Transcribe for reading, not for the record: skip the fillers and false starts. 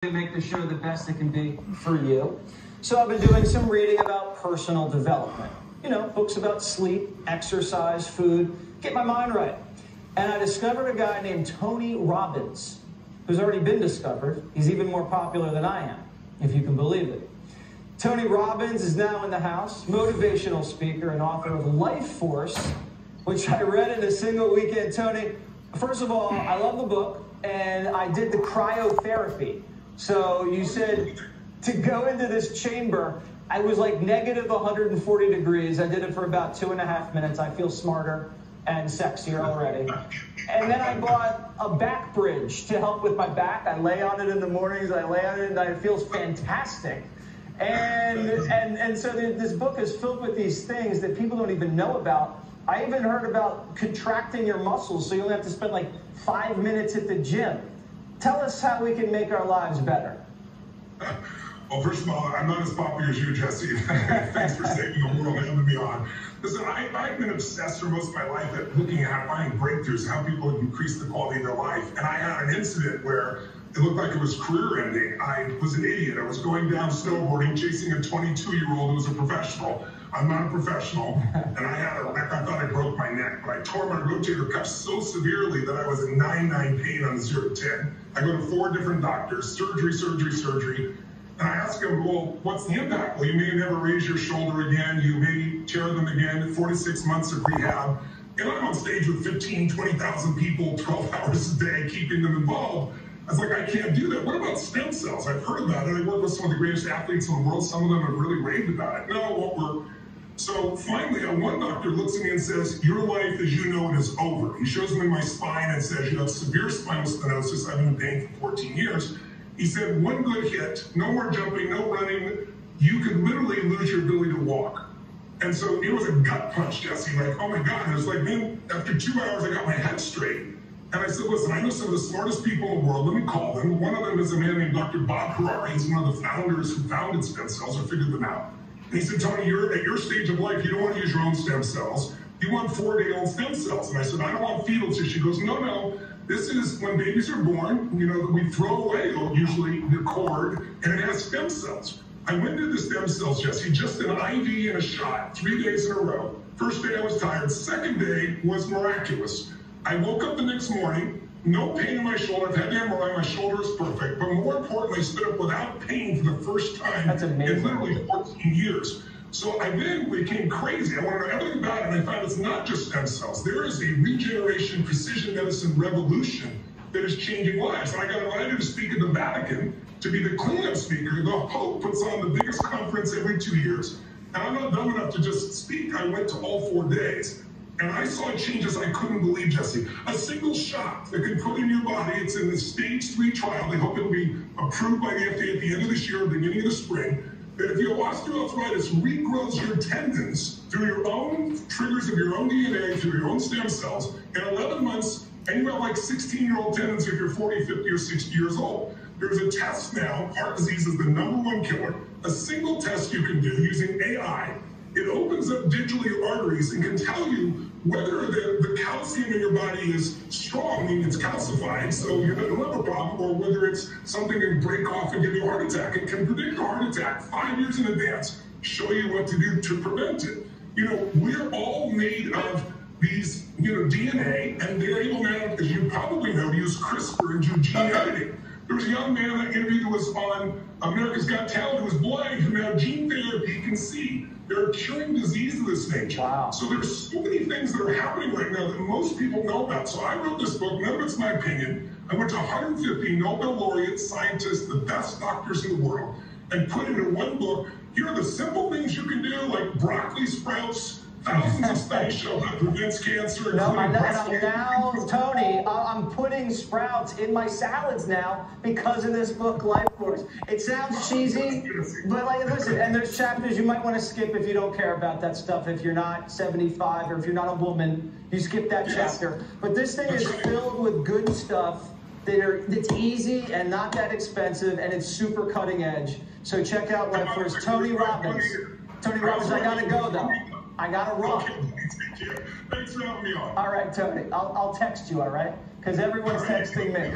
Make the show the best it can be for you. So I've been doing some reading about personal development. You know, books about sleep, exercise, food, get my mind right. And I discovered a guy named Tony Robbins, who's already been discovered. He's even more popular than I am, if you can believe it. Tony Robbins is now in the house, motivational speaker and author of Life Force, which I read in a single weekend. Tony, first of all, I love the book, and I did the cryotherapy. So you said to go into this chamber, I was like negative 140 degrees. I did it for about 2.5 minutes. I feel smarter and sexier already. And then I bought a back bridge to help with my back. I lay on it in the mornings. I lay on it and it feels fantastic. And so this book is filled with these things that people don't even know about. I even heard about contracting your muscles so you only have to spend like 5 minutes at the gym. Tell us how we can make our lives better. Well, first of all, I'm not as popular as you, Jesse. Thanks for saving the world and having me on. Listen, I've been obsessed for most of my life at looking at finding breakthroughs, how people increase the quality of their life. And I had an incident where it looked like it was career ending. I was an idiot. I was going down snowboarding, chasing a 22-year-old who was a professional. I'm not a professional, and I thought I broke my neck, but I tore my rotator cuff so severely that I was in 9/9 pain on the 0 to 10. I go to 4 different doctors, surgery, and I ask them, well, what's the impact? Well, you may never raise your shoulder again, you may tear them again, 4 to 6 months of rehab, and I'm on stage with 15, 20,000 people, 12 hours a day, keeping them involved. I was like, I can't do that. What about stem cells? I've heard about it. I work with some of the greatest athletes in the world. Some of them have really raved about it. No, it won't work. So finally, one doctor looks at me and says, your life as you know it is over. He shows me my spine and says, you have severe spinal stenosis. I've been in pain for 14 years. He said, one good hit, no more jumping, no running. You could literally lose your ability to walk. And so it was a gut punch, Jesse. Like, oh my God. And it was like, then after 2 hours, I got my head straight. And I said, listen, I know some of the smartest people in the world. Let me call them. One of them is a man named Dr. Bob Harari. He's one of the founders who founded stem cells or figured them out. And he said, Tony, you're at your stage of life, you don't want to use your own stem cells. You want 4-day-old stem cells. And I said, I don't want fetal tissue. She goes, no. This is when babies are born, you know, we throw away usually the cord, and it has stem cells. I went to the stem cells, Jesse, just an IV and a shot, 3 days in a row. First day I was tired. Second day was miraculous. I woke up the next morning, no pain in my shoulder. I've had the MRI, my shoulder is perfect. But more importantly, I stood up without pain for the first time in literally 14 years. So I then became crazy. I wanted to know everything about it, and I found it's not just stem cells. There is a regeneration, precision medicine revolution that is changing lives. And I got invited to speak at the Vatican to be the cleanup speaker. The Pope puts on the biggest conference every 2 years. And I'm not dumb enough to just speak. I went to all 4 days. And I saw changes I couldn't believe, Jesse. A single shot that can put in your body, it's in the stage 3 trial. They hope it'll be approved by the FDA at the end of this year or beginning of the spring. That if you have osteoarthritis, regrows your tendons through your own triggers of your own DNA, through your own stem cells, in 11 months, and you have like 16-year-old tendons if you're 40, 50, or 60 years old. There's a test now, heart disease is the #1 killer, a single test you can do using AI. It opens up digitally your arteries and can tell you whether the calcium in your body is strong, meaning it's calcified, so you don't have a problem, or whether it's something that can break off and give you a heart attack. It can predict a heart attack 5 years in advance, show you what to do to prevent it. You know, we're all made of these, DNA, and they're able now, as you probably know, to use CRISPR and do gene editing. There was a young man I interviewed who was on America's Got Talent who was blind, who now gene therapy can see. They're curing disease of this nature. Wow. So there's so many things that are happening right now that most people know about. So I wrote this book, none of it's my opinion. I went to 150 Nobel laureates, scientists, the best doctors in the world, and put it in one book. Here are the simple things you can do, like broccoli sprouts. Thousands of studies show how it prevents cancer. Now, Tony, I'm putting sprouts in my salads now because of this book, Life Force. It sounds cheesy, but like, listen, and there's chapters you might want to skip if you don't care about that stuff. If you're not 75 or if you're not a woman, you skip that chapter. But this thing is filled with good stuff that's easy and not that expensive, and it's super cutting edge. So check out Life Force. Tony Robbins. Tony Robbins, I gotta go though. I gotta run. Thanks for having me on. All right, Tony. I'll text you, all right? Because everyone's texting me.